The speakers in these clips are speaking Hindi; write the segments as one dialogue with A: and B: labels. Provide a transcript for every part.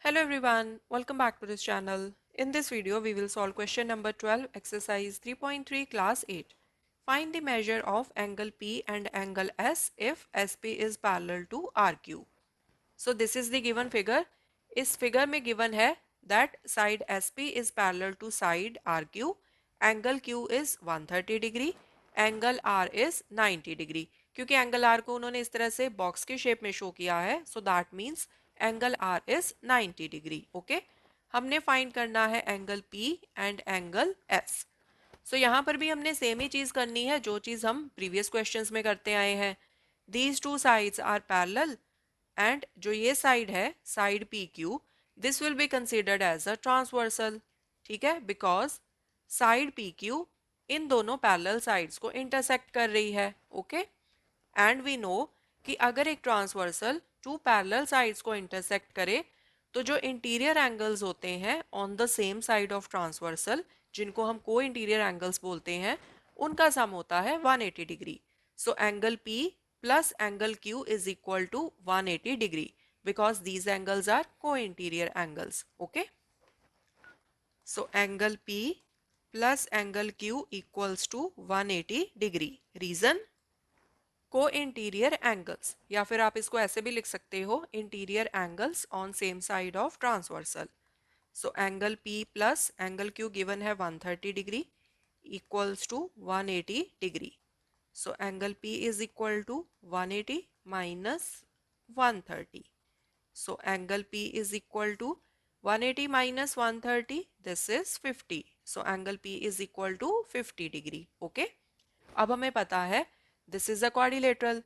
A: Hello everyone, welcome back to this channel. In this video, we will solve question number 12, exercise 3.3, class 8. Find the measure of angle P and angle S if SP is parallel to RQ. So this is the given figure. इस figure में given है that side SP is parallel to side RQ, angle Q is 130 degree, angle R is 90 degree. क्योंकि angle R को उन्होंने इस तरह से box के shape में show किया है, so that means angle R is 90 degree. Okay? हमने find करना है angle P and angle S. So यहाँ पर भी हमने सेम ही चीज करनी है जो चीज हम प्रीवियस क्वेश्चंस में करते आए हैं. These two sides are parallel and जो ये साइड है side PQ, this will be considered as a transversal. ठीक है, बिकॉज साइड PQ इन दोनों पैरेलल साइड्स को इंटरसेक्ट कर रही है. ओके, एंड वी नो कि अगर एक ट्रांसवर्सल टू पैरेलल साइड्स को इंटरसेक्ट करे तो जो इंटीरियर एंगल्स होते हैं on the same side of transversal, जिनको हम को इंटीरियर एंगल्स बोलते हैं, उनका सम होता है 180 degree. So angle P plus angle Q is equal to 180 degree because these angles are co-interior angles. Okay. So angle P plus angle Q equals to 180 degree. Reason? Co-interior angles, या फिर आप इसको ऐसे भी लिख सकते हो, interior angles on same side of transversal. So angle P plus angle Q given है 130 degree equals to 180 degree. So angle P is equal to 180 minus 130. So angle P is equal to 180 minus 130. This is 50. So angle P is equal to 50 degree. Okay. अब हमें पता है this is a quadrilateral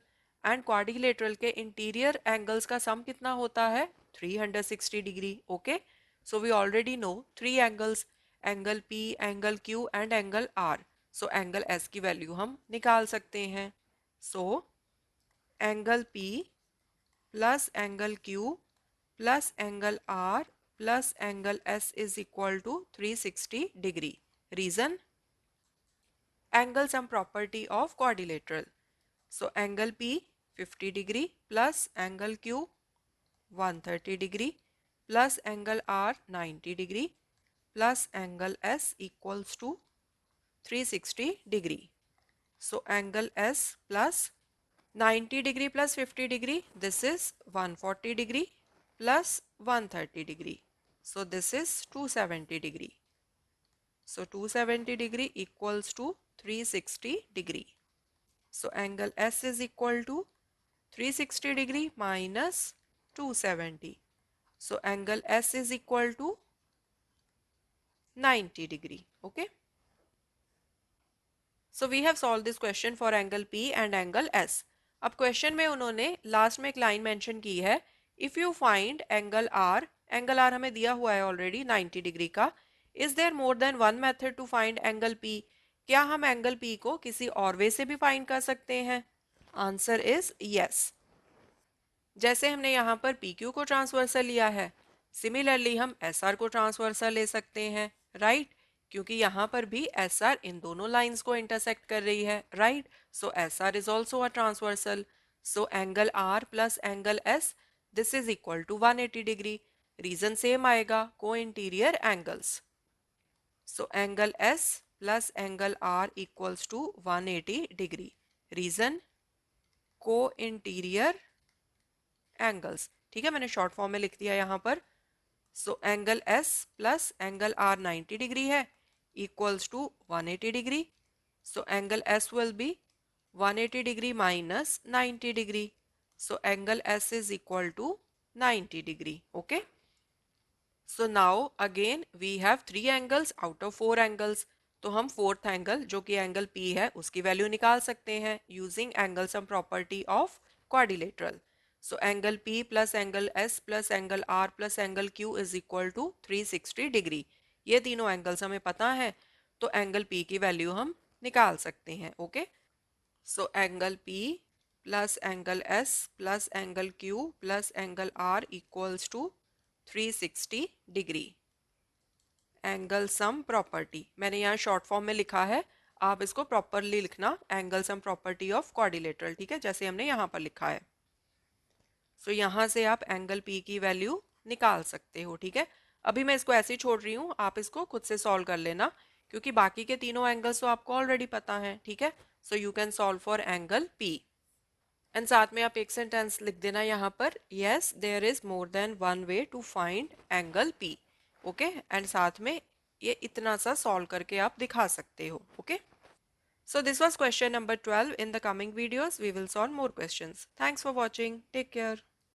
A: and quadrilateral के interior angles का sum कितना होता है 360 degree. Okay. So we already know three angles, angle P, angle Q and angle R. So angle S की वैल्यू हम निकाल सकते हैं. So angle P plus angle Q plus angle R plus angle S is equal to 360 degree. Reason? Angle sum property of quadrilateral. So angle P 50 degree plus angle Q 130 degree plus angle R 90 degree plus angle S equals to 360 degree. So angle S plus 90 degree plus 50 degree, this is 140 degree plus 130 degree. So this is 270 degree. So 270 degree equals to 360 degree. So angle S is equal to 360 degree minus 270. So angle S is equal to 90 degree. Okay. So we have solved this question for angle P and angle S. अब क्वेश्चन में उन्होंने लास्ट में एक लाइन मेंशन की है, if you find angle R हमें दिया हुआ है ऑलरेडी 90 डिग्री का. Is there more than one method to find angle P? क्या हम एंगल पी को किसी और वे से भी फाइंड कर सकते हैं? Answer is yes. जैसे हमने यहाँ पर पी क्यू को ट्रांसवर्सल लिया है, सिमिलरली हम एस आर को ट्रांसवर्सल ले सकते हैं. राइट, क्योंकि यहाँ पर भी एस आर इन दोनों लाइंस को इंटरसेक्ट कर रही है. Right, so S R is also a transversal. So angle R plus angle S, this is equal to 180 degree. Reason same आएगा, co interior angles. So angle S plus angle R equals to 180 degree. Reason? Co interior angles. ठीक है, मैंने शॉर्ट फॉर्म में लिख दिया यहाँ पर. So angle S plus angle R 90 degree है equals to 180 degree. So angle S will be 180 degree minus 90 degree. So angle S is equal to 90 degree. Okay, so now again we have three angles out of four angles. तो हम फोर्थ एंगल जो कि एंगल पी है उसकी वैल्यू निकाल सकते हैं using angle sum property of quadrilateral. So angle P plus angle S plus angle R plus angle Q is equal to 360 degree. ये तीनों एंगल्स हमें पता है, तो एंगल P की वैल्यू हम निकाल सकते हैं. Okay, so angle P plus angle S plus angle Q plus angle R equals to 360 degree. Angle sum property मैंने यहाँ शॉर्ट फॉर्म में लिखा है, आप इसको प्रॉपरली लिखना, angle sum property of quadrilateral. ठीक है, जैसे हमने यहाँ पर लिखा है. सो यहाँ से आप एंगल P की वैल्यू निकाल सकते हो। ठीक है, अभी मैं इसको ऐसे ही छोड़ रही हूँ, आप इसको खुद से सॉल्व कर लेना क्योंकि बाकी के तीनों एंगल्स तो आपको ऑलरेडी पता है। ठीक है, so you can solve for angle P. And साथ में आप एक सेंटेंस लिख देना यहाँ पर, yes there is more than one way to find angle P. Okay, and साथ में ये इतना सा सॉल्व करके आप दिखा सकते हो। Okay, so this was question number 12. In the coming videos we will solve more questions. Thanks for watching. Take care.